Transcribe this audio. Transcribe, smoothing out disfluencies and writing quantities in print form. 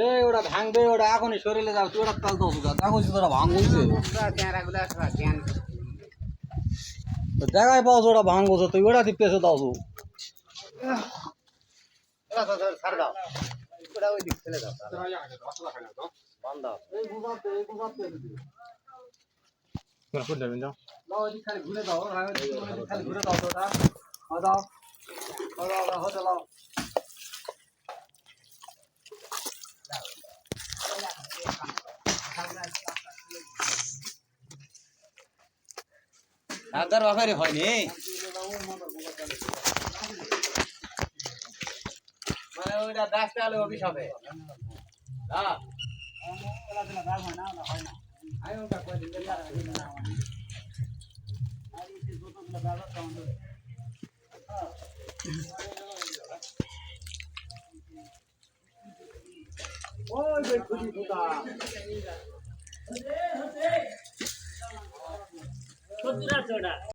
এই ওটা ভাঙবে, ওটা এখনই শরীরে যাও, তুই ওটা কাল দাও দেখো তোরা ভাঙছে জায়গায় পাও ওটা ভাঙবো তুই ওটা পেছে দাও খালি ঘুরে দাও খালি ঘুরে দাও তো দাও হতে দাও আদার বাবারে হয়নি মানে ওইটা 10 টাকা হলে অফিস হবে হ্যাঁ ওলা দিনা দাম হয় না হয় না আয় ওটা কই দিন না আর এই যতগুলো বাজার কাউন্ট ওই যে খুদি ফুটা হতে 70 টাকা